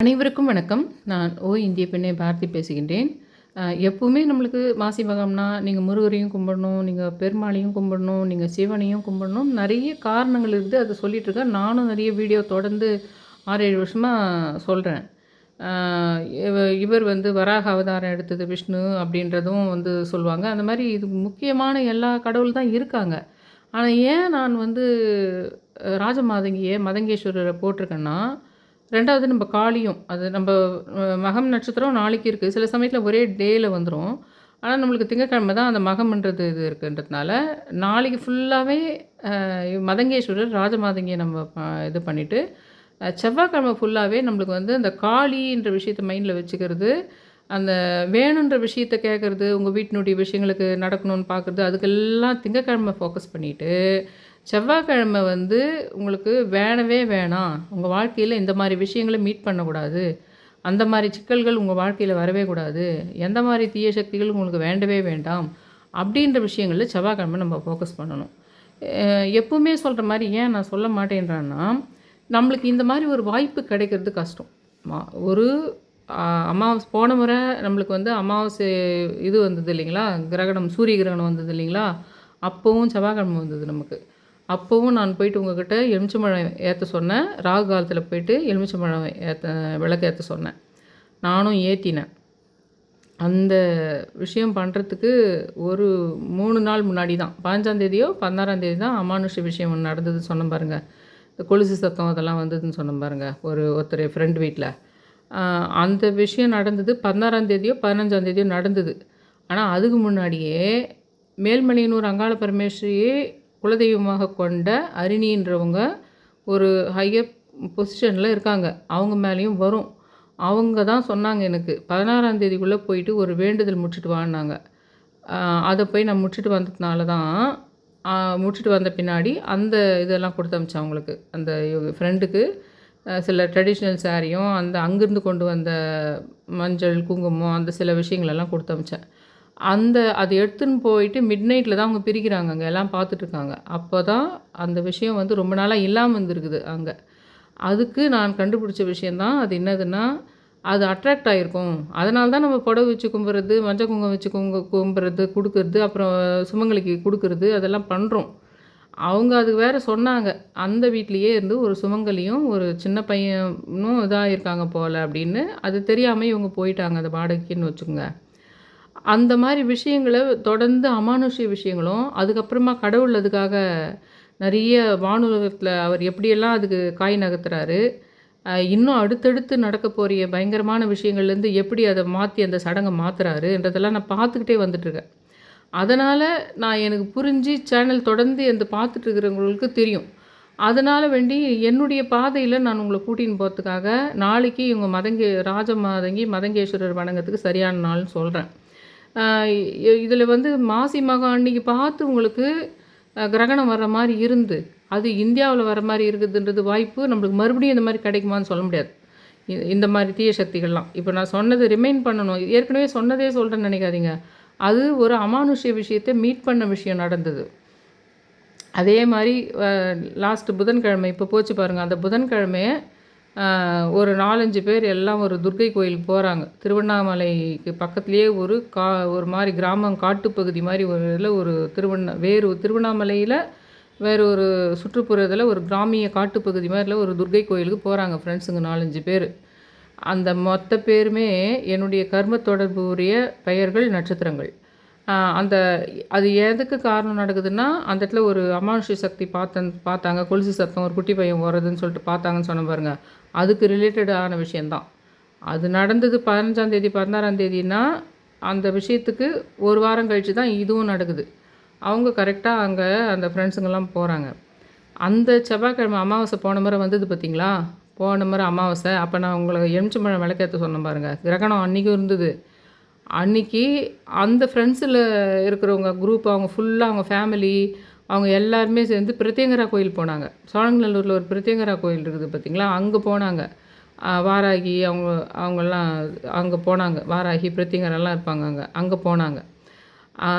அனைவருக்கும் வணக்கம். நான் இந்திய பெண்ணை பாரதி பேசுகின்றேன். எப்பவுமே நம்மளுக்கு மாசி மகம்னா, நீங்க முருகரையும் கும்பிடணும், நீங்க பெருமாளையும் கும்பிடணும், நீங்க சிவனையும் கும்பிடணும். நெறைய காரணங்கள் இருக்குது. அத சொல்லிட்டுருக்கேன். நானும் நெறைய வீடியோ தொடர்ந்து 6, 7 வருஷமா சொல்றேன். அ இவ இவர் வந்து வராக அவதாரம் எடுத்தது விஷ்ணு அப்படின்றதும் வந்து சொல்லுவாங்க. அந்த மாரி இது முக்கியமான எல்லா கடவுள் தான் இருக்காங்க. ஆனா ஏன் நான் வந்து ராஜமாதங்கிய மதங்கேஸ்வரர போட்டிருக்கேன்னா, 2வது நம்ப காளியும். அது நம்ப மகம் நட்சத்திரம் நாளைக்கு இருக்கு. சில சமயத்தில ஒரே டேல வந்துரும். ஆனா, நம்மளுக்கு திங்கட்கிழமை தான் அந்த மகம்ன்றது இது இருக்குன்றதுனால, நாளைக்கு ஃபுல்லாவே மதங்கேஸ்வரர், ராஜமாதங்கிய நம்ம இது பண்ணிட்டு, செவ்வாய்க்கிழமை ஃபுல்லாவே நம்மளுக்கு வந்து அந்த காளின்ற விஷயத்த மைண்ட்ல வச்சுக்கிறது, அந்த வேணுன்ற விஷயத்த கேட்கறது, உங்க வீட்டினுடைய விஷயங்களுக்கு நடக்கணும்னு பார்க்குறது, அதுக்கெல்லாம் திங்கட்கிழமை ஃபோக்கஸ் பண்ணிட்டு, செவ்வாய்க்கிழமை வந்து உங்களுக்கு வேணவே வேணாம். உங்க வாழ்க்கையில இந்த மாரி விஷயங்கள மீட் பண்ணக்கூடாது. அந்த மாரி சிக்கல்கள் உங்க வாழ்க்கையில வரவே கூடாது. எந்த மாரி தீய சக்திகள் உங்களுக்கு வேண்டவே வேண்டாம். அப்படின்ற விஷயங்கள்ல செவ்வாய்க்கிழமை நம்ம ஃபோக்கஸ் பண்ணணும். அ எப்பவுமே சொல்ற மாரி ஏன் நான் சொல்ல மாட்டேன்றேன்னா, நம்மளுக்கு இந்த மாரி ஒரு வாய்ப்பு கிடைக்கிறது கஷ்டம். ம ஒரு அ அமாவாசை போன முறை நம்மளுக்கு வந்து அமாவாசை இது வந்தது இல்லைங்களா? கிரகணம், சூரிய கிரகணம் வந்தது இல்லைங்களா? அப்பவும் செவ்வாய்க்கிழமை வந்தது நமக்கு. அப்பவும் நான் போயிட்டு உங்ககிட்ட எலுமிச்சம்பழம் ஏத்த சொன்னேன். ராகு காலத்தில போயிட்டு எலுமிச்சம்பழம் விளக்கு ஏத்த சொன்னேன். நானும் ஏத்தினேன். அந்த விஷயம் பண்ணுறதுக்கு ஒரு 3 நாள் முன்னாடி தான் 15ஆம் தேதியோ, 16ஆம் தேதி தான் அமானுஷ விஷயம் ஒண்ணு நடந்ததுன்னு சொன்னேன் பாருங்க. இந்த கொலுசு சத்தம் அதெல்லாம் வந்ததுன்னு சொன்னேன் பாருங்க. ஒருத்தர் ஃப்ரெண்ட் வீட்ல. அ அந்த விஷயம் நடந்தது 16ஆம் தேதியோ, 15ஆம் தேதியோ நடந்தது. ஆனா, அதுக்கு முன்னாடியே மேல்மலையனூர் அங்காள பரமேஸ்வரியே குலதெய்வமாக கொண்ட அரிணின்றவங்க ஒரு ஹையர் பொசிஷன்ல இருக்காங்க. அவங்க மேலேயும் வரும். அவங்க தான் சொன்னாங்க எனக்கு. 16ஆம் தேதிக்குள்ள போயிட்டு ஒரு வேண்டுதல் முடிச்சுட்டு வான்னாங்க. அ அத போய் நான் முடிச்சுட்டு வந்ததுனால தான், அ முடிச்சுட்டு வந்த பின்னாடி அந்த இதெல்லாம் குடுத்து அனுப்பிச்சேன் அவங்களுக்கு. அந்த ஃப்ரெண்டுக்கு சில ட்ரெடிஷ்னல் சாரியும், அந்த அங்கேருந்து கொண்டு வந்த மஞ்சள், குங்குமம் அந்த சில விஷயங்களெல்லாம் குடுத்து அனுப்பிச்சேன். அத எடுத்துன்னு போயிட்டு மிட் நைட்ல தான் அவங்க பிரிக்கிறாங்க. அங்க எல்லாம் பார்த்துட்டுருக்காங்க. அப்ப தான் அந்த விஷயம் வந்து ரொம்ப நாளா இல்லாம இருந்திருக்குது அங்க. அதுக்கு நான் கண்டுபிடிச்ச விஷயம் தான் அது என்னதுன்னா, அது அட்ராக்ட் ஆயிருக்கும். அதனால தான் நம்ம புடவ வச்சு கும்புறது, மஞ்சள் குங்குமம் வச்சு கும்புறது, குடுக்குறது, அப்புறம் சுமங்கலிக்கு குடுக்குறது அதெல்லாம் பண்றோம். அவங்க அதுக்கு வேற சொன்னாங்க. அந்த வீட்லயே இருந்து ஒரு சுமங்கலியும், ஒரு சின்ன பையனும் இதாயிருக்காங்க போல அப்படின்னு. அது தெரியாம இவங்க போயிட்டாங்க அந்த வாடகைக்குன்னு வச்சுக்கோங்க. அந்த மாரி விஷயங்கள தொடர்ந்து அமானுஷ்ய விஷயங்களும், அதுக்கப்புறமா கடவுள் அதுக்காக நெறைய வானுலகத்தில அவர் எப்படியெல்லாம் அதுக்கு காய் நகர்த்துறாரு. இன்னும் அடுத்தடுத்து நடக்கப்போறிய பயங்கரமான விஷயங்கள்லேருந்து எப்படி அத மாத்தி அந்த சடங்க மாத்துறாருன்றதெல்லாம் நான் பார்த்துக்கிட்டே வந்துட்டுருக்கேன். அதனால நான் எனக்கு புரிஞ்சு சேனல் தொடர்ந்து எந்து பார்த்துட்டு இருக்கிறவங்களுக்கு தெரியும். அதனால வேண்டி என்னுடைய பாதையில நான் உங்கள கூட்டின்னு போறதுக்காக, நாளைக்கு இவங்க ராஜமாதங்கி மதங்கேஸ்வரர் வணங்கத்துக்கு சரியான நாள்னு சொல்றேன். அ இதில வந்து மாசி மகம் அன்னைக்கு பார்த்து உங்களுக்கு கிரகணம் வர்ற மாரி இருந்து, அது இந்தியாவுல வர மாரி இருக்குதுன்றது வாய்ப்பு நம்மளுக்கு மறுபடியும் இந்த மாரி கிடைக்குமான்னு சொல்ல முடியாது. இந்த மாரி தீய சக்திகள்லாம். இப்ப நான் சொன்னது ரிமைண்ட் பண்ணணும். ஏற்கனவே சொன்னதே சொல்றேன்னு நெனைக்காதீங்க. அது ஒரு அமானுஷ்ய விஷயத்த மீட் பண்ண விஷயம் நடந்தது. அதே மாரி அ லாஸ்ட் புதன்கிழமை இப்போ போச்சு பாருங்க. அந்த புதன்கிழமை ஒரு 4, 5 பேர் எல்லாம் ஒரு துர்க்கை கோயிலுக்கு போறாங்க. திருவண்ணாமலைக்கு பக்கத்திலேயே ஒரு மாரி கிராமம் காட்டுப்பகுதி மாரி ஒரு இதில ஒரு திருவண்ணாமலையில வேறு ஒரு சுற்றுப்புறத்தில ஒரு கிராமிய காட்டுப்பகுதி மாரில ஒரு துர்க்கை கோயிலுக்கு போறாங்க ஃப்ரெண்ட்ஸுங்க 4, 5 பேரு. அந்த மொத்த பேருமே என்னுடைய கர்ம தொடர்பு உடைய பெயர்கள், நட்சத்திரங்கள். அந்த அது எதுக்கு காரணம் நடக்குதுன்னா, அந்த இடத்துல ஒரு அமானுஷ்ய சக்தி பார்த்தாங்க. கொலுசு சத்தம், ஒரு குட்டி பையன் ஓடுறதுன்னு சொல்லிட்டு பார்த்தாங்கன்னு சொன்னேன் பாருங்க. அதுக்கு ரிலேட்டடான விஷயம் தான். அது நடந்தது 15ஆம் தேதி, 16ஆம் தேதின்னா, அந்த விஷயத்துக்கு 1 வாரம் கழிச்சு தான் இதுவும் நடக்குது. அவங்க கரெக்ட்டா அங்க அந்த ஃப்ரெண்ட்ஸுங்கலாம் போறாங்க. அந்த செவ்வாய்க்கிழமை அமாவாசை போன முறை வந்தது பார்த்தீங்களா? போன முறை அமாவாசை. அப்ப நான் உங்கள எலுமிச்சம்பழம் விளக்கேத்த சொன்னேன் பாருங்க. கிரகணம் அன்னைக்கும் இருந்தது. அன்னைக்கு அந்த ஃப்ரெண்ட்ஸில இருக்கிறவங்க குரூப் அவங்க ஃபுல்லா அவங்க ஃபேமிலி, அவங்க எல்லாருமே சேர்ந்து பிரத்யங்கரா கோயில் போனாங்க. சோழங்கநல்லூர்ல ஒரு பிரத்யங்கரா கோயில் இருக்குது பார்த்தீங்களா? அங்க போனாங்க. வாராகி அவங்கலாம் அங்க போனாங்க. வாராகி, பிரத்யங்கராலாம் இருப்பாங்க அங்க. அங்க போனாங்க. அ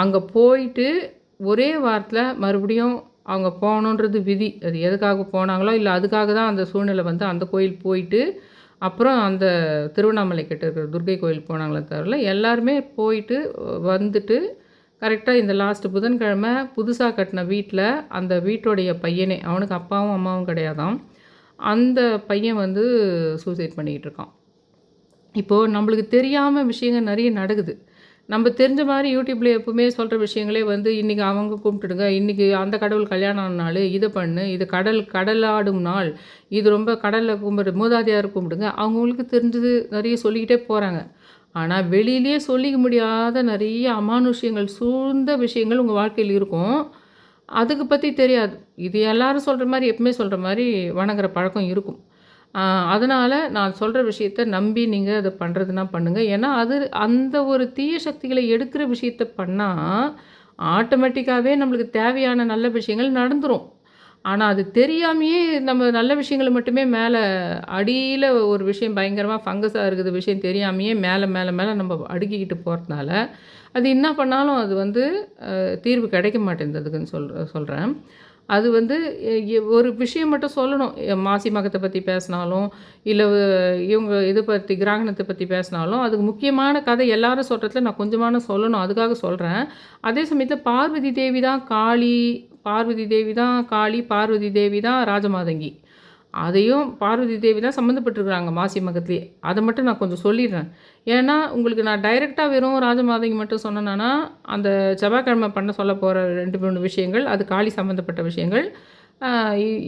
அங்க போயிட்டு ஒரே வாரத்தில மறுபடியும் அவங்க போகணுன்றது விதி. அது எதுக்காக போனாங்களோ, இல்ல அதுக்காக தான் அந்த சூழ்நிலை வந்து அந்த கோயில் போயிட்டு, அப்புறம் அந்த திருவண்ணாமலை கிட்ட இருக்கிற துர்க்கை கோயில் போனாங்களே தவிர எல்லாருமே போயிட்டு வந்துட்டு கரெக்டாக இந்த லாஸ்ட்டு புதன்கிழமை புதுசாக கட்டின வீட்டில் அந்த வீட்டோடைய பையனே, அவனுக்கு அப்பாவும் அம்மாவும் கிடையாதாம், அந்த பையன் வந்து சூசைட் பண்ணிக்கிட்டு இருக்கான். இப்போது நம்மளுக்கு தெரியாமல் விஷயங்கள் நிறைய நடக்குது. நம்ம தெரிஞ்ச மாதிரி யூடியூப்பில் எப்பவுமே சொல்கிற விஷயங்களே வந்து இன்றைக்கி அவங்க கும்பிட்டுடுங்க, இன்றைக்கி அந்த கடவுள் கல்யாணம் ஆன நாள், இதை பண்ணு, இது கடலாடும் நாள், இது ரொம்ப கடலில் கும்பிடு, மூதாதையார் கும்பிடுங்க, அவங்களுக்கு தெரிஞ்சது நிறைய சொல்லிக்கிட்டே போகிறாங்க. ஆனால் வெளியிலே சொல்லிக்க முடியாத நிறைய அமானுஷ்யங்கள் சூழ்ந்த விஷயங்கள் உங்கள் வாழ்க்கையில் இருக்கும். அதுக்கு பற்றி தெரியாது. இது எல்லாரும் சொல்கிற மாதிரி எப்பவுமே சொல்கிற மாதிரி வணங்குற பழக்கம் இருக்கும். அதனால் நான் சொல்கிற விஷயத்த நம்பி நீங்கள் அதை பண்ணுறதுனா பண்ணுங்கள். ஏன்னா அது அந்த ஒரு தீய சக்திகளை எடுக்கிற விஷயத்த பண்ணால் ஆட்டோமேட்டிக்காகவே நம்மளுக்கு தேவையான நல்ல விஷயங்கள் நடந்துடும். ஆனால் அது தெரியாமையே நம்ம நல்ல விஷயங்களை மட்டுமே மேலே அடியில் ஒரு விஷயம் பயங்கரமாக ஃபங்கஸாக இருக்குது விஷயம் தெரியாமையே மேலே மேலே மேலே நம்ம அடுக்கிக்கிட்டு போகிறதுனால அது என்ன பண்ணாலும் அது வந்து தீர்வு கிடைக்க மாட்டேங்குதுன்னு சொல்கிறேன். அது வந்து ஒரு விஷயம் மட்டும் சொல்லணும். மாசி மகத்தை பற்றி பேசினாலும் இல்லை இவங்க இதை பற்றி கிரகணத்தை பற்றி பேசினாலும் அதுக்கு முக்கியமான கதை எல்லாரும் சொல்கிறதுல நான் கொஞ்சமான சொல்லணும், அதுக்காக சொல்கிறேன். அதே சமயத்தில் பார்வதி தேவி தான் காளி, பார்வதி தேவி தான் காளி, பார்வதி தேவி தான் ராஜமாதங்கி. அதையும் பார்வதி தேவி தான் சம்மந்தப்பட்டிருக்கிறாங்க மாசி மகத்துலேயே. அதை மட்டும் நான் கொஞ்சம் சொல்லிடுறேன். ஏன்னா உங்களுக்கு நான் டைரெக்டாக வெறும் ராஜமாதங்கி மட்டும் சொன்னேன்னா அந்த செவ்வாய்க்கிழமை பண்ண சொல்ல போகிற 2-3 விஷயங்கள் அது காளி சம்மந்தப்பட்ட விஷயங்கள்.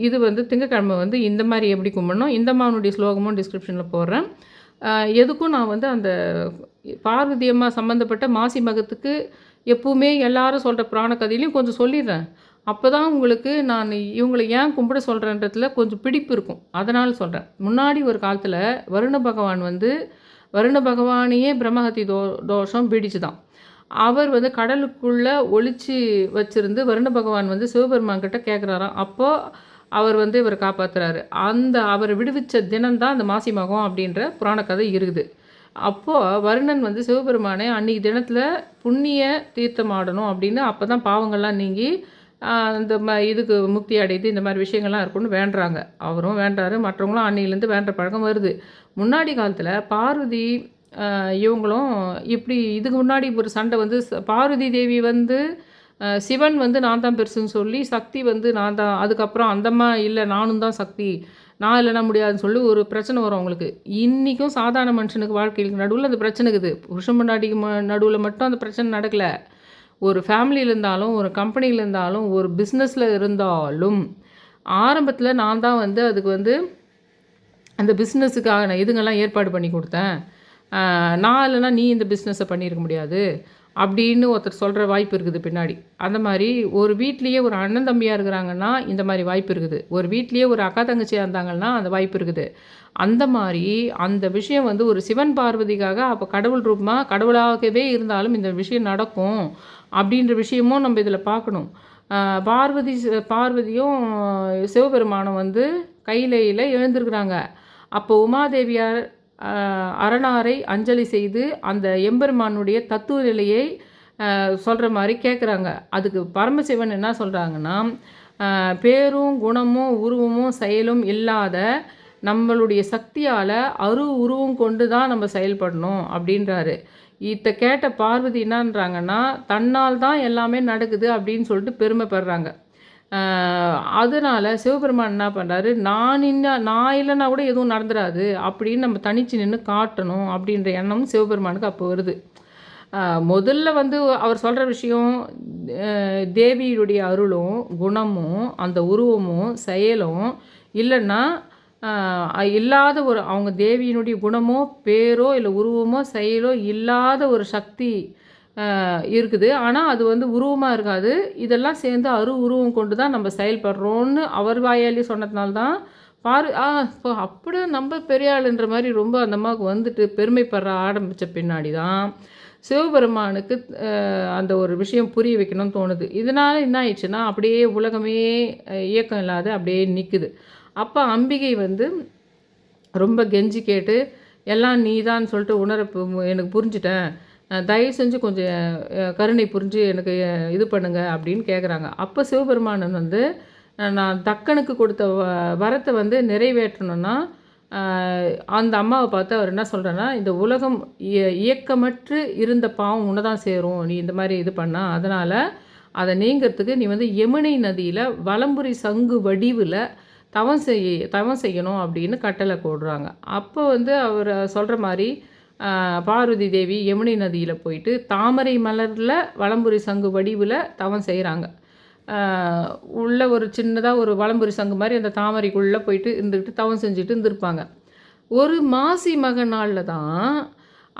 இது வந்து திங்கக்கிழமை வந்து இந்த மாதிரி எப்படி கும்பிடணும், இந்த மாவனுடைய ஸ்லோகமும் டிஸ்கிரிப்ஷனில் போடுறேன். எதுக்கும் நான் வந்து அந்த பார்வதி அம்மா சம்மந்தப்பட்ட மாசி மகத்துக்கு எப்பவுமே எல்லாரும் சொல்கிற புராண கதையிலையும் கொஞ்சம் சொல்லிடுறேன். அப்போ தான் உங்களுக்கு நான் இவங்களை ஏன் கும்பிட சொல்கிறேன்றதுல கொஞ்சம் பிடிப்பு இருக்கும், அதனால் சொல்கிறேன். முன்னாடி ஒரு காலத்தில் வருண பகவான் வந்து வருண பகவானையே பிரம்மஹத்தி தோஷம் பீடிச்சு தான். அவர் வந்து கடலுக்குள்ளே ஒளிச்சு வச்சுருந்து வருண பகவான் வந்து சிவபெருமான் கிட்ட கேட்குறாராம். அப்போது அவர் வந்து இவரை காப்பாற்றுறாரு. அந்த அவரை விடுவித்த தினம்தான் அந்த மாசி மகம் அப்படின்ற புராண கதை இருக்குது. அப்போது வருணன் வந்து சிவபெருமானை அன்றைக்கி தினத்தில் புண்ணிய தீர்த்தம் ஆடணும் அப்படின்னு, அப்போ தான் பாவங்கள்லாம் நீங்கி இந்த இதுக்கு முக்தி அடையுது, இந்த மாதிரி விஷயங்கள்லாம் இருக்குன்னு வேண்டுறாங்க. அவரும் வேண்டாரு, மற்றவங்களும் அன்னையிலேருந்து வேண்டுற பழக்கம் வருது. முன்னாடி காலத்தில் பார்வதி இவங்களும் இப்படி இதுக்கு முன்னாடி ஒரு சண்டை வந்து பார்வதி தேவி வந்து சிவன் வந்து நான் தான் பெருசுன்னு சொல்லி, சக்தி வந்து நான் தான், அதுக்கப்புறம் அந்தம்மா இல்லை நானும் தான் சக்தி, நான் இல்லைனா முடியாதுன்னு சொல்லி ஒரு பிரச்சனை வரும் அவங்களுக்கு. இன்றைக்கும் சாதாரண மனுஷனுக்கு வாழ்க்கைக்கு நடுவில் அந்த பிரச்சனை இருக்குது. புருஷன் பொண்டாட்டிக்கு நடுவில் மட்டும் அந்த பிரச்சனை நடக்கலை. ஒரு ஃபேமிலியில் இருந்தாலும், ஒரு கம்பெனியில் இருந்தாலும், ஒரு பிஸ்னஸில் இருந்தாலும் ஆரம்பத்தில் நான் தான் வந்து அதுக்கு வந்து அந்த பிஸ்னஸுக்கான இதுங்கெல்லாம் ஏற்பாடு பண்ணி கொடுத்தேன், நான் இல்லைனா நீ இந்த பிஸ்னஸை பண்ணியிருக்க முடியாது அப்படின்னு ஒருத்தர் சொல்கிற வாய்ப்பு இருக்குது பின்னாடி. அந்த மாதிரி ஒரு வீட்லேயே ஒரு அண்ணன் தம்பியாக இருக்கிறாங்கன்னா இந்த மாதிரி வாய்ப்பு இருக்குது. ஒரு வீட்லேயே ஒரு அக்கா தங்கச்சியாக இருந்தாங்கன்னா அந்த வாய்ப்பு இருக்குது. அந்த மாதிரி அந்த விஷயம் வந்து ஒரு சிவன் பார்வதிக்காக அப்போ கடவுள் ரூபமாக கடவுளாகவே இருந்தாலும் இந்த விஷயம் நடக்கும் அப்படின்ற விஷயமும் நம்ம இதில் பார்க்கணும். பார்வதியும் சிவபெருமானும் வந்து கையிலையில் எழுந்திருக்கிறாங்க. அப்போ உமாதேவியார் அரணாரை அஞ்சலி செய்து அந்த எம்பெருமானுடைய தத்துவ நிலையை சொல்கிற மாதிரி கேட்குறாங்க. அதுக்கு பரமசிவன் என்ன சொல்கிறாங்கன்னா, பேரும் குணமும் உருவமும் செயலும் இல்லாத நம்மளுடைய சக்தியால் உருவம் கொண்டு தான் நம்ம செயல்படணும் அப்படின்றாரு. இதை கேட்ட பார்வதி என்னன்றாங்கன்னா, தன்னால் தான் எல்லாமே நடக்குது அப்படின்னு சொல்லிட்டு பெருமைப்படுறாங்க. அதனால் சிவபெருமான் என்ன பண்ணுறாரு, நான் இல்லைன்னா கூட எதுவும் நடந்துடாது அப்படின்னு நம்ம தனிச்சு நின்று காட்டணும் அப்படின்ற எண்ணம் சிவபெருமானுக்கு அப்போ வருது. முதல்ல வந்து அவர் சொல்கிற விஷயம் தேவியுடைய அருளும் குணமும் அந்த உருவமும் செயலும் இல்லைன்னா இல்லாத ஒரு அவங்க தேவியினுடைய குணமோ பேரோ இல்லை உருவமோ செயலோ இல்லாத ஒரு சக்தி இருக்குது. ஆனால் அது வந்து உருவமாக இருக்காது. இதெல்லாம் சேர்ந்து உருவம் கொண்டு தான் நம்ம செயல்படுறோன்னு அவர் வாயாலே சொன்னதுனால்தான் இப்போ அப்படியே நம்ம பெரிய ஆளுன்ற மாதிரி ரொம்ப அந்த அம்மாவுக்கு வந்துட்டு பெருமைப்படுற ஆரம்பித்த பின்னாடி தான் சிவபெருமானுக்கு அந்த ஒரு விஷயம் புரிய வைக்கணும்னு தோணுது. இதனால் என்ன ஆயிடுச்சுன்னா அப்படியே உலகமே இயக்கம் இல்லாத அப்படியே நிற்குது. அப்போ அம்பிகை வந்து ரொம்ப கெஞ்சி கேட்டு எல்லாம் நீதான்னு சொல்லிட்டு எனக்கு புரிஞ்சுட்டேன், தயவு செஞ்சு கொஞ்சம் கருணை புரிஞ்சு எனக்கு இது பண்ணுங்க அப்படின்னு கேட்குறாங்க. அப்போ சிவபெருமானன் வந்து நான் தக்கனுக்கு கொடுத்த வரத்தை வந்து நிறைவேற்றணும்னா அந்த அம்மாவை பார்த்து அவர் என்ன சொல்கிறேன்னா, இந்த உலகம் இயக்கமற்று இருந்த பாவம் உன்னை தான் சேரும், நீ இந்த மாதிரி இது பண்ணா, அதனால் அதை நீங்கிறதுக்கு நீ வந்து யமுனை நதியில் வலம்புரி சங்கு வடிவில் தவம் செய்யணும் அப்படின்னு கட்டளை போடுறாங்க. அப்போ வந்து அவர் சொல்கிற மாதிரி பார்வதி தேவி யமுனை நதியில் போயிட்டு தாமரை மலரில் வலம்புரி சங்கு வடிவில் தவம் செய்கிறாங்க. உள்ள ஒரு சின்னதாக ஒரு வலம்புரி சங்கு மாதிரி அந்த தாமரைக்குள்ளே போயிட்டு இருந்துக்கிட்டு தவம் செஞ்சுட்டு இருந்திருப்பாங்க. ஒரு மாசி மக நாளில் தான்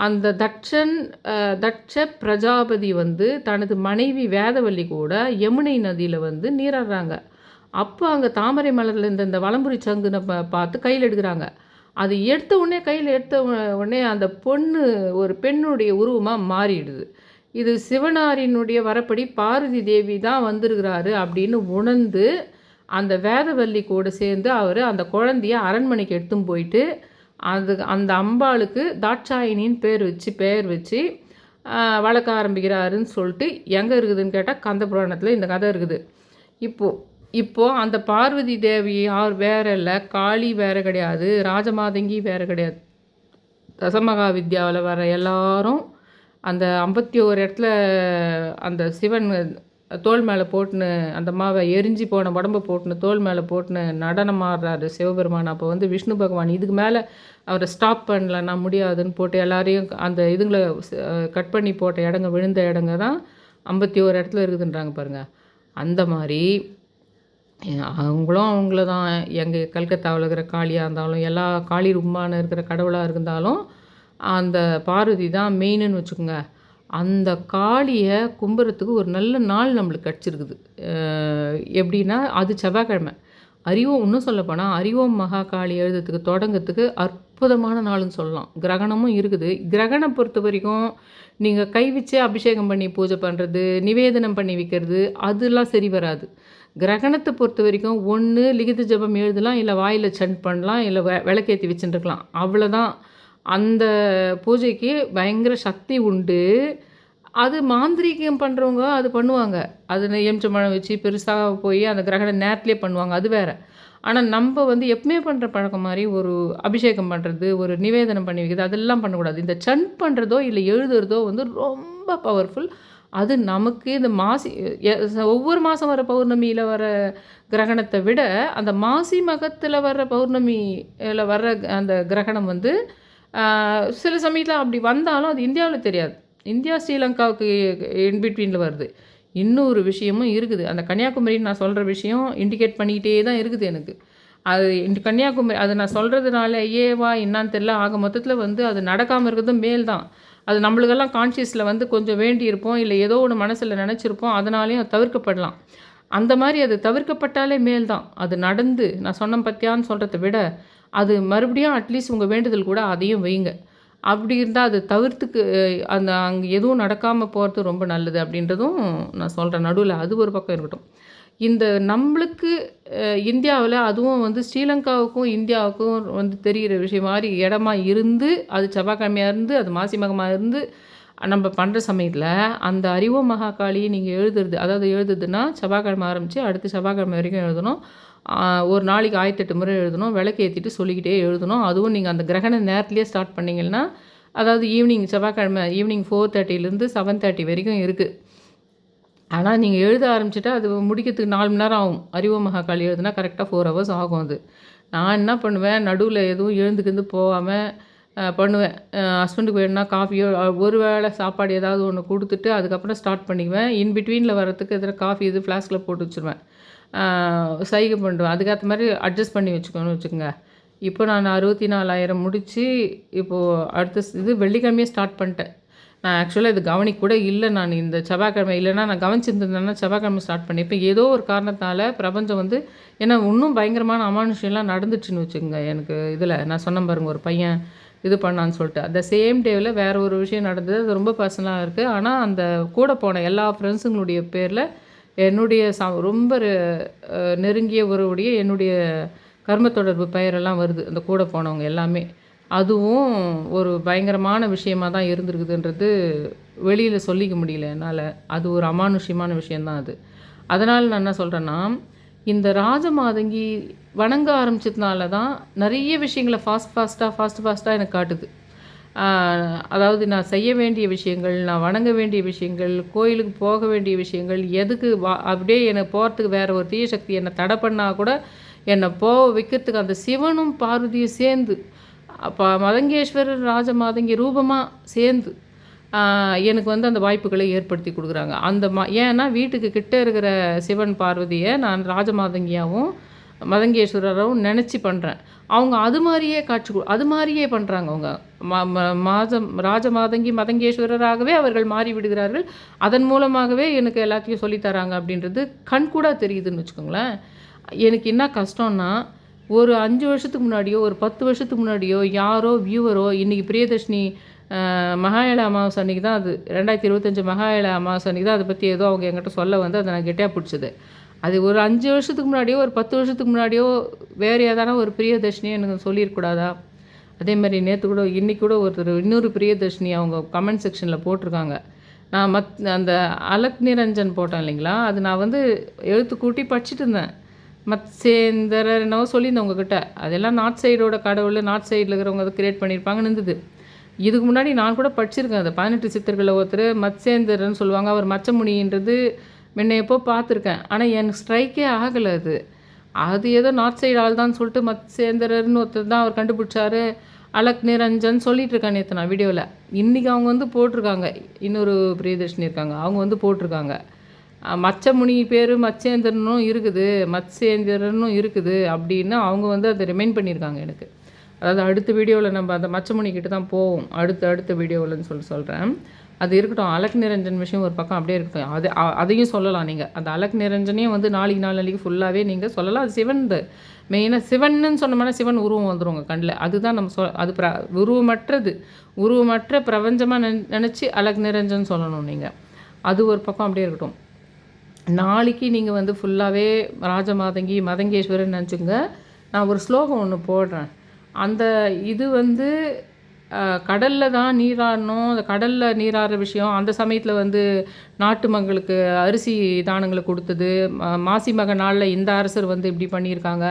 அந்த தட்ச பிரஜாபதி வந்து தனது மனைவி வேதவல்லி கூட யமுனை நதியில் வந்து நீராடுறாங்க. அப்போ அங்கே தாமரை மலரில் இருந்த இந்த வலம்புரி சங்குனை பார்த்து கையில் எடுக்கிறாங்க. அது எடுத்த உடனே கையில் எடுத்த உடனே அந்த ஒரு பெண்ணுடைய உருவமாக மாறிடுது. இது சிவனாரினுடைய வரப்படி பார்வதி தேவி தான் வந்திருக்கிறாரு அப்படின்னு உணர்ந்து அந்த வேதவல்லி கூட சேர்ந்து அவர் அந்த குழந்தைய அரண்மனைக்கு எடுத்துன்னு போயிட்டு அந்த அம்பாளுக்கு தாட்சாயினின்னு பெயர் வச்சு வளர்க்க ஆரம்பிக்கிறாருன்னு சொல்லிட்டு எங்கே இருக்குதுன்னு கேட்டால் கந்த புராணத்தில் இந்த கதை இருக்குது. இப்போது அந்த பார்வதி தேவி யார் வேற இல்லை, காளி வேறு கிடையாது, ராஜமாதங்கி வேறு கிடையாது. தசமகா வித்யாவில் வர எல்லாரும் அந்த 51 இடத்துல அந்த சிவன் தோல் மேலே போட்டுன்னு அந்த மாவை எரிஞ்சு போன உடம்பை போட்டுன்னு தோல் மேலே போட்டுன்னு நடனம் ஆடுறாரு சிவபெருமான். அப்போ வந்து விஷ்ணு பகவான் இதுக்கு மேலே அவரை ஸ்டாப் பண்ணலன்னா முடியாதுன்னு போட்டு எல்லாரையும் அந்த இதுங்களை கட் பண்ணி போட்ட விழுந்த இடங்க தான் 51 இடத்துல இருக்குதுன்றாங்க பாருங்கள். அந்த மாதிரி அவங்கள தான் எங்கள் கல்கத்தாவில் இருக்கிற காளியாக இருந்தாலும் எல்லா காளி ரூபான இருக்கிற கடவுளாக இருந்தாலும் அந்த பார்வதி தான் மெயின்னு வச்சுக்கோங்க. அந்த காளியை கும்புறத்துக்கு ஒரு நல்ல நாள் நம்மளுக்கு கிடச்சிருக்குது. எப்படின்னா அது செவ்வாய்க்கிழமை. இன்னும் சொல்லப்போனால் அறிவோம் மகாகாளி எழுதுறதுக்கு தொடங்கிறதுக்கு அற்புதமான நாள்னு சொல்லலாம். கிரகணமும் இருக்குது. கிரகணம் பொறுத்த வரைக்கும் நீங்கள் கை வச்சே அபிஷேகம் பண்ணி பூஜை பண்ணுறது, நிவேதனம் பண்ணி வைக்கிறது அதெல்லாம் சரி வராது. கிரகணத்தை பொறுத்த வரைக்கும் ஒன்று லிகித ஜபம் எழுதலாம், இல்லை வாயில் சண்ட் பண்ணலாம், இல்லை விளக்கேற்றி வச்சுட்டுருக்கலாம், அவ்வளோதான். அந்த பூஜைக்கு பயங்கர சக்தி உண்டு. அது மாந்திரீகம் பண்ணுறவங்க அது பண்ணுவாங்க. அது எலுமிச்சம்பழம் வச்சு பெருசாக போய் அந்த கிரகண நேரத்துலேயே பண்ணுவாங்க, அது வேறு. ஆனால் நம்ம வந்து எப்பவுமே பண்ணுற பழக்கம் மாதிரி ஒரு அபிஷேகம் பண்ணுறது, ஒரு நிவேதனம் பண்ணி வைக்கிறது அதெல்லாம் பண்ணக்கூடாது. இந்த சண்ட் பண்ணுறதோ இல்லை எழுதுறதோ வந்து ரொம்ப பவர்ஃபுல். அது நமக்கு இந்த ஒவ்வொரு மாதம் வர பௌர்ணமியில் வர கிரகணத்தை விட அந்த மாசி மகத்தில் வர்ற பௌர்ணமியில் வர்ற அந்த கிரகணம் வந்து சில சமயத்தில் அப்படி வந்தாலும் அது இந்தியாவில் தெரியாது. இந்தியா ஸ்ரீலங்காவுக்கு இன்பிட்வீனில் வருது. இன்னொரு விஷயமும் இருக்குது. அந்த கன்னியாகுமரின்னு நான் சொல்கிற விஷயம் இண்டிகேட் பண்ணிக்கிட்டே தான் இருக்குது எனக்கு. அது கன்னியாகுமரி அது நான் சொல்கிறதுனால ஏவா என்னான்னு தெரியல. ஆக மொத்தத்தில் வந்து அது நடக்காமல் இருக்கிறதும் மேல் தான். அது நம்மளுக்கெல்லாம் கான்ஷியஸில் வந்து கொஞ்சம் வேண்டி இருப்போம், இல்லை ஏதோ ஒன்று மனசில் நினச்சிருப்போம், அதனாலேயும் அது தவிர்க்கப்படலாம். அந்த மாதிரி அது தவிர்க்கப்பட்டாலே மேல் தான். அது நடந்து நான் சொன்ன பற்றியான்னு சொல்கிறத விட அது மறுபடியும் அட்லீஸ்ட் உங்கள் வேண்டுதல் கூட அதையும் வைங்க. அப்படி இருந்தால் அது தவிர்த்துக்கு அங்கே எதுவும் நடக்காமல் போகிறது ரொம்ப நல்லது அப்படின்றதும் நான் சொல்கிறேன் நடுவில். அது ஒரு பக்கம் இருக்கட்டும். இந்த நம்மளுக்கு இந்தியாவில் அதுவும் வந்து ஸ்ரீலங்காவுக்கும் இந்தியாவுக்கும் வந்து தெரிகிற விஷயம் மாதிரி இடமா இருந்து அது செவ்வாய்க்கிழமையாக இருந்து அது மாசி மகமாக இருந்து நம்ம பண்ணுற சமயத்தில் அந்த அறிவோம் மகாகாளியை நீங்கள் எழுதுறதுன்னா செவ்வாய்க்கிழமை ஆரம்பித்து அடுத்த செவ்வாய்க்கிழமை வரைக்கும் எழுதணும். ஒரு நாளைக்கு 1008 முறை எழுதணும். விளக்கு ஏற்றிட்டு சொல்லிக்கிட்டே எழுதணும். அதுவும் நீங்கள் அந்த கிரகண நேரத்துலேயே ஸ்டார்ட் பண்ணிங்கன்னா அதாவது செவ்வாய்க்கிழமை ஈவினிங் 4:30 7:30 வரைக்கும் இருக்குது. ஆனால் நீங்கள் எழுத ஆரம்பிச்சிட்டா அது முடிக்கிறதுக்கு 4 மணி நேரம் ஆகும். அறிவோம் மகாகாளி எழுதுனா கரெக்டாக 4 hours ஆகும். அது நான் என்ன பண்ணுவேன், நடுவில் எதுவும் எழுந்துக்கிருந்து போகாமல் பண்ணுவேன். ஹஸ்பண்டுக்கு வேணும்னா காஃபியோ ஒரு வேளை சாப்பாடு ஏதாவது ஒன்று கொடுத்துட்டு அதுக்கப்புறம் ஸ்டார்ட் பண்ணிக்குவேன். இன்பிட்வீனில் வரத்துக்கு எதிராக காஃபி ஃப்ளாஸ்கில் போட்டு வச்சுருவேன். சைகை பண்ணுவேன். அதுக்கேற்ற மாதிரி அட்ஜஸ்ட் பண்ணி வச்சுக்கோங்க. இப்போ நான் 64,000 முடித்து இப்போது அடுத்த வெள்ளிக்கிழமையே ஸ்டார்ட் பண்ணிட்டேன். நான் ஆக்சுவலாக இது கவனிக்க கூட இல்லை. நான் இந்த செவ்வாய்க்கிழமை இல்லைன்னா நான் கவனிச்சிருந்தேன்னா செவ்வாய்க்கிழமை ஸ்டார்ட் பண்ணிப்பேன். ஏதோ ஒரு காரணத்தால் பிரபஞ்சம் வந்து ஏன்னா இன்னும் பயங்கரமான அமானுஷம்லாம் நடந்துச்சுன்னு வச்சுக்கோங்க. எனக்கு இதில் நான் சொன்ன பாருங்க, ஒரு பையன் இது பண்ணான்னு சொல்லிட்டு அந்த சேம் டேவில் வேறு ஒரு விஷயம் நடந்தது. அது ரொம்ப பர்சனலாக இருக்குது. ஆனால் அந்த கூட போன எல்லா ஃப்ரெண்ட்ஸுங்களுடைய பேரில் என்னுடைய ரொம்ப நெருங்கிய ஒருவருடைய என்னுடைய கர்ம தொடர்பு பெயரெல்லாம் வருது அந்த கூட போனவங்க எல்லாமே. அதுவும் ஒரு பயங்கரமான விஷயமாக தான் இருந்திருக்குதுன்றது வெளியில் சொல்லிக்க முடியல என்னால். அது ஒரு அமானுஷ்யமான விஷயந்தான் அது. அதனால் நான் என்ன சொல்கிறேன்னா, இந்த ராஜமாதங்கி வணங்க ஆரம்பிச்சதுனால தான் நிறைய விஷயங்களை ஃபாஸ்ட்டாக எனக்கு காட்டுது. அதாவது நான் செய்ய வேண்டிய விஷயங்கள், நான் வணங்க வேண்டிய விஷயங்கள், கோயிலுக்கு போக வேண்டிய விஷயங்கள், எதுக்கு அப்படியே என்னை போகிறதுக்கு வேறு ஒரு தீய சக்தி என்னை தடை பண்ணால் கூட என்னை போக வைக்கிறதுக்கு அந்த சிவனும் பார்வதியும் சேர்ந்து, அப்போ மதங்கேஸ்வரர் ராஜமாதங்கி ரூபமாக சேர்ந்து எனக்கு வந்து அந்த வாய்ப்புகளை ஏற்படுத்தி கொடுக்குறாங்க. அந்த ஏன்னா வீட்டுக்கு கிட்ட இருக்கிற சிவன் பார்வதியை நான் ராஜமாதங்கியாகவும் மதங்கேஸ்வரரும் நினச்சி பண்ணுறேன். அவங்க அது மாதிரியே அது மாதிரியே பண்ணுறாங்க. அவங்க ராஜமாதங்கி மதங்கேஸ்வரராகவே அவர்கள் மாறி விடுகிறார்கள். அதன் மூலமாகவே எனக்கு எல்லாத்தையும் சொல்லித்தராங்க அப்படின்றது கண்கூடாக தெரியுதுன்னு வச்சுக்கோங்களேன். எனக்கு என்ன கஷ்டம்னா, ஒரு 5 வருஷத்துக்கு முன்னாடியோ ஒரு 10 வருஷத்துக்கு முன்னாடியோ யாரோ வியூவரோ இன்றைக்கி பிரியதர்ஷினி மகாஏழ அமாவாசை அன்றைக்கி தான் அது 2025 மகாஏழ அமாவாசை அன்றைக்கி தான் அதை பற்றி ஏதோ அவங்க என்கிட்ட சொல்ல வந்து அதை நான் கெட்டியாக பிடிச்சது. அது ஒரு 5 வருஷத்துக்கு முன்னாடியோ ஒரு 10 வருஷத்துக்கு முன்னாடியோ வேறு ஏதானா ஒரு பிரியதர்ஷினியை எனக்கு சொல்லியிருக்கூடாதா? அதே மாதிரி நேற்று கூட இன்றைக்கி கூட இன்னொரு பிரியதர்ஷினி அவங்க கமெண்ட் செக்ஷனில் போட்டிருக்காங்க. நான் அந்த அலக் நிரஞ்சன் போட்டேன் இல்லைங்களா, அது நான் வந்து எழுத்து கூட்டி படிச்சுட்டு இருந்தேன். மத்சேந்தரர் என்னவோ சொல்லியிருந்தேன் உங்ககிட்ட. அதெல்லாம் நார்த் சைடோட கடவுள், நார்த் சைடில் இருக்கிறவங்க அதை கிரியேட் பண்ணியிருப்பாங்கன்னு இருந்தது. இதுக்கு முன்னாடி நான் கூட படிச்சிருக்கேன். அதை 18 சித்தர்களில் ஒருத்தர் மத்சேந்தரர்னு சொல்லுவாங்க. அவர் மச்சமுனின்றது முன்ன எப்போ பார்த்துருக்கேன். ஆனால் எனக்கு ஸ்ட்ரைக்கே ஆகலை அது. அது ஏதோ நார்த் சைடு ஆள் தான் சொல்லிட்டு மத்சேந்தரர்னு ஒருத்தர் தான் அவர் கண்டுபிடிச்சாரு. அலக் நிரஞ்சன் சொல்லிட்டு இருக்காங்க நேற்று நான் வீடியோவில். இன்றைக்கி அவங்க வந்து போட்டிருக்காங்க, இன்னொரு பிரியதர்ஷினி இருக்காங்க, அவங்க வந்து போட்டிருக்காங்க மச்சமுனி பேர் மத்சேந்திரனும் இருக்குது, மத்சேந்திரனும் இருக்குது அப்படின்னு அவங்க வந்து அதை ரிமைண்ட் பண்ணியிருக்காங்க எனக்கு. அதாவது அடுத்த வீடியோவில் நம்ம அந்த மச்சமுனிக்கிட்ட தான் போவோம், அடுத்த வீடியோவில்னு சொல்கிறேன். அது இருக்கட்டும். அலக் நிரஞ்சன் விஷயம் ஒரு பக்கம் அப்படியே இருக்கட்டும். அதையும் சொல்லலாம் நீங்கள். அந்த அலக் நிரஞ்சனையும் வந்து நாளைக்கு ஃபுல்லாகவே நீங்கள் சொல்லலாம். அது சிவன் மெயினாக சிவன்னு சொன்னோம்னா சிவன் உருவம் வந்துடுங்க கண்ணில். அதுதான் நம்ம அது உருவமற்ற பிரபஞ்சமாக நினச்சி அலக் நிரஞ்சன் சொல்லணும் நீங்கள். அது ஒரு பக்கம் அப்படியே இருக்கட்டும். நாளைக்கு நீங்கள் வந்து ஃபுல்லாகவே ராஜமாதங்கி மதங்கேஸ்வரன் நினச்சிங்க. நான் ஒரு ஸ்லோகம் ஒன்று போடுறேன். அந்த இது வந்து கடலில் தான் நீராடணும். அந்த கடலில் நீராடுற விஷயம் அந்த சமயத்தில் வந்து நாட்டு மக்களுக்கு அரிசி தானங்களை கொடுத்தது. மாசி மக நாளில் இந்த அரசர் வந்து இப்படி பண்ணியிருக்காங்க.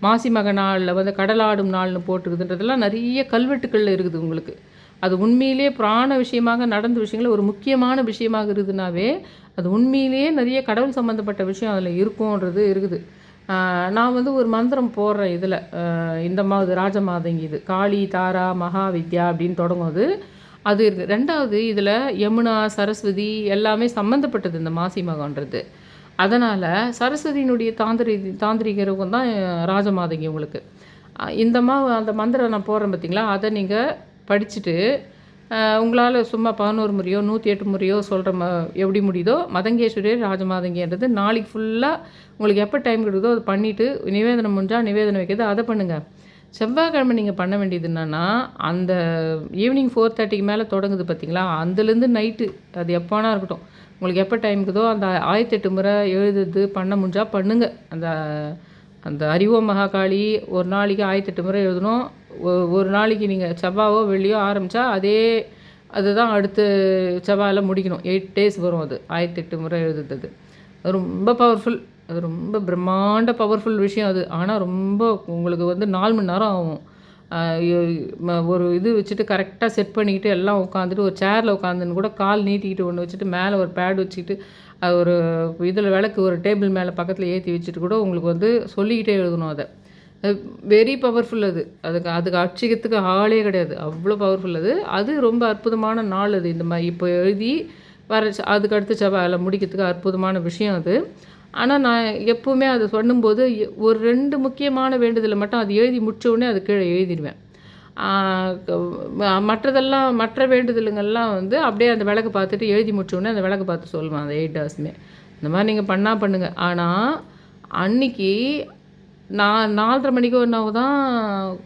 மாசி மக நாளில் வந்து கடலாடும் நாள்னு போட்டுருக்குதுன்றதெல்லாம் நிறைய கல்வெட்டுக்களில் இருக்குது உங்களுக்கு. அது உண்மையிலே பிராண விஷயமாக நடந்த விஷயங்கள் ஒரு முக்கியமான விஷயமாக இருக்குதுனாவே அது உண்மையிலேயே நிறைய கடவுள் சம்மந்தப்பட்ட விஷயம் அதில் இருக்கும்ன்றது இருக்குது. நான் வந்து ஒரு மந்திரம் போடுறேன் இதில். இந்த ராஜமாதங்கி இது காளி தாரா மகா வித்யா அப்படின்னு தொடங்கும். அது இருக்குது. 2வது இதில் யமுனா சரஸ்வதி எல்லாமே சம்மந்தப்பட்டது இந்த மாசி மகன்றது. அதனால் சரஸ்வதியினுடைய தாந்திரிகருக்கும் தான் ராஜமாதங்கி உங்களுக்கு. அந்த மந்திரம் நான் போடுறேன் பார்த்தீங்களா, அதை நீங்கள் படிச்சுட்டு உங்களால் சும்மா 11 முறையோ 108 முறையோ சொல்கிற எப்படி முடியுதோ மதங்கேஸ்வரர் ராஜமாதங்கின்றது நாளைக்கு ஃபுல்லாக உங்களுக்கு எப்போ டைம் கிடைக்குதோ அதை பண்ணிவிட்டு நிவேதனம் முடிஞ்சால் நிவேதனம் வைக்கிறது அதை பண்ணுங்கள். செவ்வாய்க்கிழமை நீங்கள் பண்ண வேண்டியது என்னென்னா, அந்த ஈவினிங் 4:30க்கு மேலே தொடங்குது பார்த்தீங்களா, அதுலேருந்து நைட்டு அது எப்போனா இருக்கட்டும் உங்களுக்கு எப்போ டைம் இருக்குதோ அந்த 1008 முறை எழுதுறது பண்ண முடிஞ்சால் பண்ணுங்கள். அந்த அறிவோம் மகாகாளி ஒரு நாளைக்கு 1008 முறை எழுதணும். ஒரு நாளைக்கு நீங்கள் செவ்வாயோ வெள்ளியோ ஆரம்பித்தா அதுதான் அடுத்த செவ்வாயில் முடிக்கணும். 8 days வரும். அது 1008 முறை எழுதுறது அது ரொம்ப பவர்ஃபுல். அது ரொம்ப பிரம்மாண்ட பவர்ஃபுல் விஷயம் அது. ஆனால் ரொம்ப உங்களுக்கு வந்து 4 மணி நேரம் ஆகும். ஒரு இது வச்சுட்டு கரெக்டாக செட் பண்ணிக்கிட்டு எல்லாம் உட்காந்துட்டு ஒரு சேரில் உட்காந்துன்னு கூட கால் நீட்டிக்கிட்டு ஒன்று வச்சுட்டு மேலே ஒரு பேட் வச்சுக்கிட்டு அது ஒரு இதில் விளக்கு ஒரு டேபிள் மேலே பக்கத்தில் ஏற்றி வச்சுட்டு கூட உங்களுக்கு வந்து சொல்லிக்கிட்டே எழுதணும். அதை வெரி பவர்ஃபுல். அதுக்கு அட்சிக்கிறதுக்கு ஆளே கிடையாது. அவ்வளோ பவர்ஃபுல். அது ரொம்ப அற்புதமான நாள். அது இந்த மாதிரி இப்போ எழுதி அதுக்கு அடுத்த செவ்வாயில் முடிக்கிறதுக்கு அற்புதமான விஷயம் அது. ஆனால் நான் எப்போவுமே அதை சொல்லும்போது ஒரு 2 முக்கியமான வேண்டுதலை மட்டும் அது எழுதி முடித்த உடனே அது கீழே எழுதிடுவேன். மற்ற வேண்டுதலுங்கள்லாம் வந்து அப்படியே அந்த விளக்கு பார்த்துட்டு எழுதி முடித்த உடனே அந்த விளக்கு பார்த்து சொல்லுவேன். அந்த 8 hours இந்த மாதிரி நீங்கள் பண்ணுங்கள். ஆனால் அன்றைக்கி நான் 4:30 மணிக்கு ஒன்றாவது தான்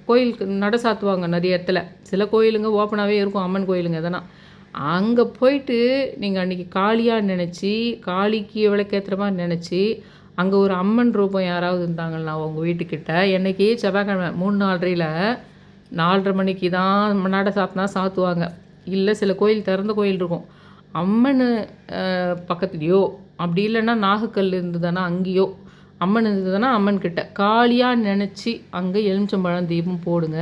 கோயிலுக்கு நட சாத்துவாங்க நிறைய இடத்துல. சில கோயிலுங்க ஓப்பனாகவே இருக்கும், அம்மன் கோயிலுங்க எதனா. அங்கே போயிட்டு நீங்கள் அன்றைக்கி காளியாக நினச்சி காளிக்கு விளக்கேற்றுற மாதிரி நினச்சி அங்கே ஒரு அம்மன் ரூபம் யாராவது இருந்தாங்கன்னா உங்கள் வீட்டுக்கிட்ட என்றைக்கு செவ்வாய்க்கிழமை 3:30 4:30 மணிக்கு தான் நட சாத்துவாங்க. இல்லை சில கோயில் திறந்த கோயில் இருக்கும், அம்மன் பக்கத்துலேயோ அப்படி இல்லைன்னா நாகக்கல் இருந்ததுன்னா அங்கேயோ அம்மன் இருந்ததுன்னா அம்மன் கிட்ட காளியாக நினச்சி அங்கே எலுமிச்சம்பழம் தீபம் போடுங்க.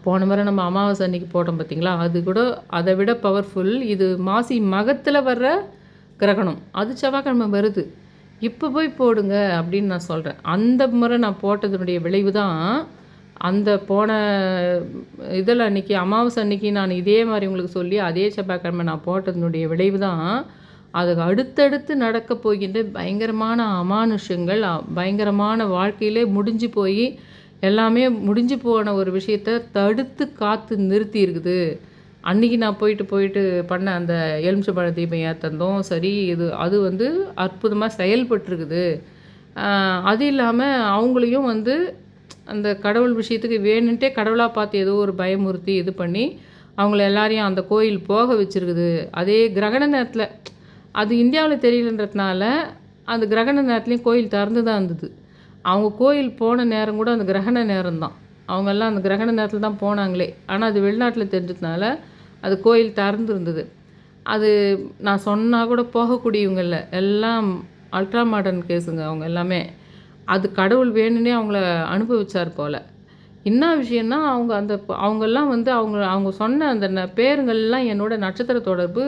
போன முறை நம்ம அமாவாசை அன்னைக்கு போட்டோம் பார்த்தீங்களா, அது கூட அதை விட பவர்ஃபுல். இது மாசி மகத்தில் வர்ற கிரகணம், அது செவ்வாய்க்கிழமை வருது. இப்போ போய் போடுங்க அப்படின்னு நான் சொல்கிறேன். அந்த முறை நான் போட்டதனுடைய விளைவு தான் அந்த போன இதில் அன்றைக்கி அமாவாசை அன்றைக்கி நான் இதே மாதிரி உங்களுக்கு சொல்லி அதே செவ்வாய்க்கிழமை நான் போட்டதனுடைய விளைவு தான் அதுக்கு அடுத்தடுத்து நடக்க போகின்ற பயங்கரமான அமானுஷங்கள், பயங்கரமான வாழ்க்கையிலே முடிஞ்சு போய் எல்லாமே முடிஞ்சு போன ஒரு விஷயத்த தடுத்து காத்து நிறுத்தி இருக்குது. அன்றைக்கி நான் போயிட்டு பண்ண அந்த எலுமிச்சம்பழ தீபம் ஏற்றந்தும் சரி, அது வந்து அற்புதமாக செயல்பட்டுருக்குது. அது இல்லாமல் அவங்களையும் வந்து அந்த கடவுள் விஷயத்துக்கு வேணுன்ட்டே கடவுளாக பார்த்து ஏதோ ஒரு பயமுறுத்தி இது பண்ணி அவங்கள எல்லாரையும் அந்த கோயில் போக வச்சுருக்குது. அதே கிரகண நேரத்தில், அது இந்தியாவில் தெரியலன்றதுனால அந்த கிரகண நேரத்துலேயும் கோயில் திறந்து தான் இருந்தது. அவங்க கோயில் போன நேரம் கூட அந்த கிரகண நேரம் தான். அவங்கெல்லாம் அந்த கிரகண நேரத்தில் தான் போனாங்களே. ஆனால் அது வெளிநாட்டில் தெரிஞ்சதுனால அது கோயில் திறந்து இருந்தது. அது நான் சொன்னால் கூட போகக்கூடியவங்கள எல்லாம் அல்ட்ரா மாடர்ன் கேஸுங்க அவங்க எல்லாமே. அது கடவுள் வேணுன்னே அவங்கள அனுபவிச்சார் போல். என்ன விஷயம்னா அவங்கெல்லாம் வந்து அவங்க சொன்ன அந்த பேருங்கள்லாம் என்னோட நட்சத்திர தொடர்பு,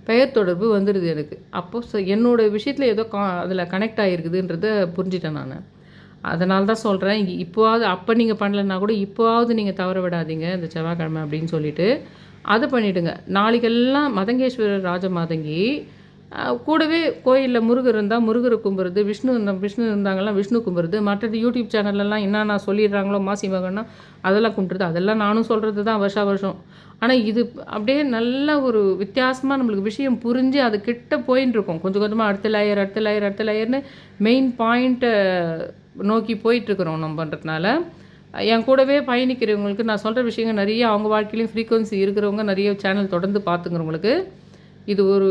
பெயர் தொடர்பு வந்துடுது எனக்கு. அப்போது என்னோடய விஷயத்தில் ஏதோ அதில் கனெக்ட் ஆகிருக்குதுன்றத புரிஞ்சிட்டேன் நான். அதனால தான் சொல்கிறேன், இப்போவாவது அப்போ நீங்கள் பண்ணலைன்னா கூட இப்போவாவது நீங்கள் தவற விடாதீங்க இந்த செவ்வாய்க்கிழமை அப்படின்னு சொல்லிவிட்டு அதை பண்ணிவிடுங்க. நாளைக்கெல்லாம் மதங்கேஸ்வரர் ராஜமாதங்கி கூடவே கோயிலில் முருகர் இருந்தால் முருகரை கும்பிட்றது, விஷ்ணு இருந்தாங்கன்னா விஷ்ணு கும்பிட்றது, மற்றது யூடியூப் சேனல்லலாம் என்னென்ன சொல்லிடுறாங்களோ மாசி மகன்னா அதெல்லாம் கும்பிட்றது, அதெல்லாம் நானும் சொல்கிறது தான் வருஷம். ஆனால் இது அப்படியே நல்ல ஒரு வித்தியாசமாக நம்மளுக்கு விஷயம் புரிஞ்சு அது கிட்ட போயின்னு இருக்கோம். கொஞ்சம் கொஞ்சமாக அடுத்த லேயர்னு மெயின் பாயிண்ட்டை நோக்கி போயிட்டுருக்குறோம் நம்மன்றதுனால. என் கூடவே பயணிக்கிறவங்களுக்கு நான் சொல்கிற விஷயங்கள் நிறைய அவங்க வாழ்க்கையிலையும் ஃப்ரீக்வன்சி இருக்கிறவங்க நிறைய சேனல் தொடர்ந்து பார்த்துங்கிறவங்களுக்கு இது ஒரு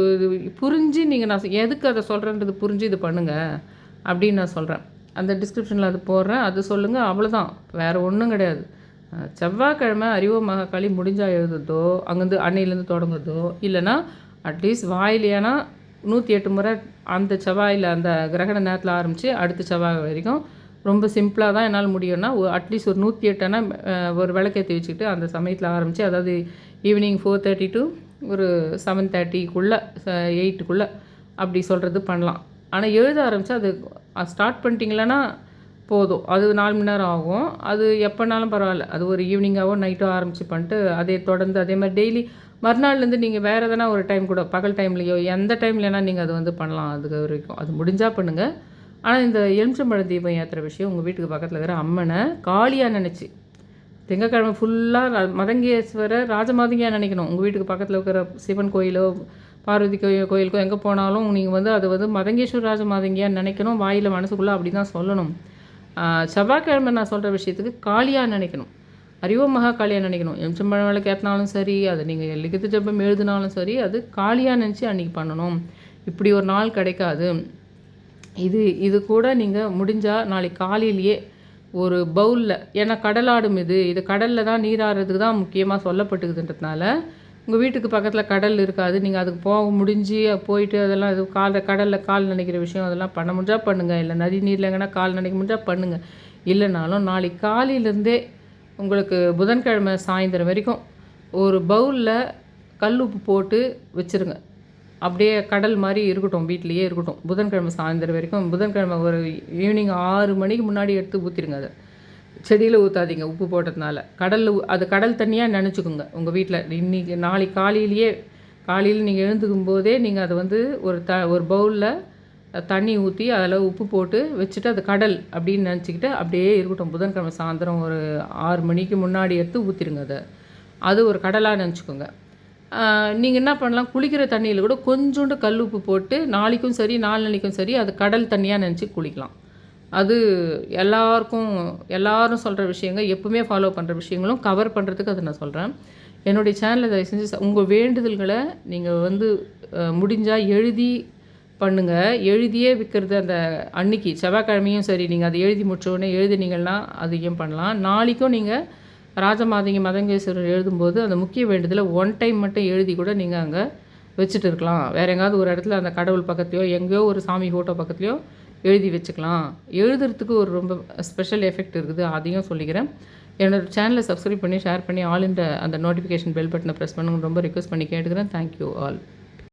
புரிஞ்சு நீங்கள் நான் எதுக்கு அதை சொல்கிறேன்றது புரிஞ்சு இது பண்ணுங்கள் அப்படின்னு நான் சொல்கிறேன். அந்த டிஸ்கிரிப்ஷனில் அது போடுறேன், அது சொல்லுங்கள், அவ்வளோதான், வேறு ஒன்றும் கிடையாது. செவ்வாய்க்கிழமை அறிவோம் மகாகாளி முடிஞ்சால் எழுதுறதோ, அங்கேருந்து அன்னையிலேருந்து தொடங்குறதோ, இல்லைனா அட்லீஸ்ட் வாயிலையானா 108 முறை அந்த செவ்வாயில் அந்த கிரகண நேரத்தில் ஆரம்பித்து அடுத்த செவ்வாய் வரைக்கும் ரொம்ப சிம்பிளாக தான் என்னால் முடியும்னா அட்லீஸ்ட் ஒரு 108 ஒரு விளக்கேற்றி வச்சுக்கிட்டு அந்த சமயத்தில் ஆரம்பித்து, அதாவது ஈவினிங் 4:30 to ஒரு 7:30க்குள்ளே 8க்குள்ளே அப்படி சொல்கிறது பண்ணலாம். ஆனால் எழுத ஆரம்பித்தா அது ஸ்டார்ட் பண்ணிட்டீங்களன்னா போதும், அது 4 மணி நேரம் ஆகும். அது எப்போனாலும் பரவாயில்ல, அது ஒரு ஈவினிங்காகவோ நைட்டோ ஆரம்பித்து பண்ணிட்டு அதே தொடர்ந்து அதே மாதிரி டெய்லி மறுநாள்லேருந்து நீங்கள் வேறு எதனா ஒரு டைம் கூட பகல் டைம்லேயோ எந்த டைம்லனா நீங்கள் அது வந்து பண்ணலாம். அதுக்கு வரைக்கும் அது முடிஞ்சால் பண்ணுங்கள். ஆனால் இந்த எலுமிச்சம்பழ தீபம் ஏற்றுற விஷயம் உங்கள் வீட்டுக்கு பக்கத்தில் இருக்கிற அம்மனை காளியாக நினச்சி திங்கக்கிழமை ஃபுல்லாக மதங்கேஸ்வரர் ராஜமாதங்கியாக நினைக்கணும். உங்கள் வீட்டுக்கு பக்கத்தில் இருக்கிற சிவன் கோயிலோ பார்வதி கோயிலுக்கோ எங்கே போனாலும் நீங்கள் வந்து அது வந்து மதங்கேஸ்வர ராஜமாதங்கியாக நினைக்கணும். வாயில் மனசுக்குள்ளே அப்படி தான் சொல்லணும். செவ்வாய்க்கிழமை நான் சொல்கிற விஷயத்துக்கு காளியாக நினைக்கணும், அறிவோம் மகா காளியாக நினைக்கணும். எலுமிச்சம்பழம் விளக்கு ஏற்றினாலும் சரி, அதை நீங்கள் லிகித ஜபம் எழுதினாலும் சரி, அது காளியாக நினச்சி அன்றைக்கி பண்ணணும். இப்படி ஒரு நாள் கிடைக்காது. இது கூட நீங்கள் முடிஞ்சால் நாளைக்கு காலையிலேயே ஒரு பவுலில், ஏன்னா கடலாடும் இது கடலில் தான் நீராடுறதுக்கு தான் முக்கியமாக சொல்லப்பட்டுக்குதுன்றதுனால உங்கள் வீட்டுக்கு பக்கத்தில் கடல் இருக்காது. நீங்கள் அதுக்கு போக முடிஞ்சு போயிட்டு அதெல்லாம் இது கடலில் கால் நினைக்கிற விஷயம் அதெல்லாம் பண்ண முடிஞ்சால் பண்ணுங்கள். இல்லை நதி நீரில் எங்கன்னா கால் நினைக்க முடிஞ்சால் பண்ணுங்கள். இல்லைனாலும் நாளைக்கு காலையிலேருந்தே உங்களுக்கு புதன்கிழமை சாயந்தரம் வரைக்கும் ஒரு பவுலில் கல் உப்பு போட்டு வச்சுருங்க. அப்படியே கடல் மாதிரி இருக்கட்டும், வீட்லேயே இருக்கட்டும். புதன்கிழமை சாயந்தரம் வரைக்கும், புதன்கிழமை ஒரு ஈவினிங் 6 மணிக்கு முன்னாடி எடுத்து ஊற்றிடுங்க. அதை செடியில் ஊற்றாதீங்க உப்பு போட்டதுனால. அது கடல் தண்ணியாக நினச்சிக்கோங்க உங்கள் வீட்டில். நாளைக்கு காலையில் நீங்கள் எழுந்துக்கும் போதே நீங்கள் அதை வந்து ஒரு பவுலில் தண்ணி ஊற்றி அதில் உப்பு போட்டு வச்சுட்டு அது கடல் அப்படின்னு நினச்சிக்கிட்டு அப்படியே இருக்கட்டும். புதன்கிழமை சாயந்தரம் ஒரு 6 மணிக்கு முன்னாடி எடுத்து ஊற்றிடுங்க. அது ஒரு கடலாக நினச்சிக்கோங்க. நீங்கள் என்ன பண்ணலாம், குளிக்கிற தண்ணியில் கூட கொஞ்சோண்டு கல் உப்பு போட்டு நாளைக்கும் சரி நாளைக்கும் சரி அது கடல் தண்ணியாக நினச்சி குளிக்கலாம். அது எல்லாரும் சொல்கிற விஷயங்கள், எப்பவுமே ஃபாலோ பண்ணுற விஷயங்களும் கவர் பண்ணுறதுக்கு அதை நான் சொல்கிறேன். என்னுடைய சேனலில் தயவு செஞ்சு உங்கள் வேண்டுதல்களை நீங்கள் வந்து முடிஞ்சால் எழுதி பண்ணுங்கள். எழுதியே விற்கிறது அந்த அன்னைக்கு செவ்வாய்க்கிழமையும் சரி, நீங்கள் அதை எழுதி முடிச்சோடனே எழுதினீங்கன்னா அதையும் பண்ணலாம். நாளைக்கும் நீங்கள் ராஜமாதங்கி மதங்கேஸ்வரர் எழுதும்போது அந்த முக்கிய வேண்டுதலை 1 டைம் மட்டும் எழுதி கூட நீங்கள் அங்கே வச்சுட்டு இருக்கலாம். வேறு எங்காவது ஒரு இடத்துல அந்த கடவுள் பக்கத்துலையோ எங்கேயோ ஒரு சாமி ஃபோட்டோ பக்கத்துலையோ எழுதி வச்சுக்கலாம். எழுதுறதுக்கு ஒரு ரொம்ப ஸ்பெஷல் எஃபெக்ட் இருக்குது. அதையும் சொல்லிக்கிறேன். என்னோட சேனலை சப்ஸ்கிரைப் பண்ணி, ஷேர் பண்ணி, ஆல் இந்த அந்த நோட்டிஃபிகேஷன் பெல் பட்டனை ப்ரெஸ் பண்ணுங்கன்னு ரொம்ப ரிக்வெஸ்ட் பண்ணி கேட்டுக்கிறேன். Thank you all.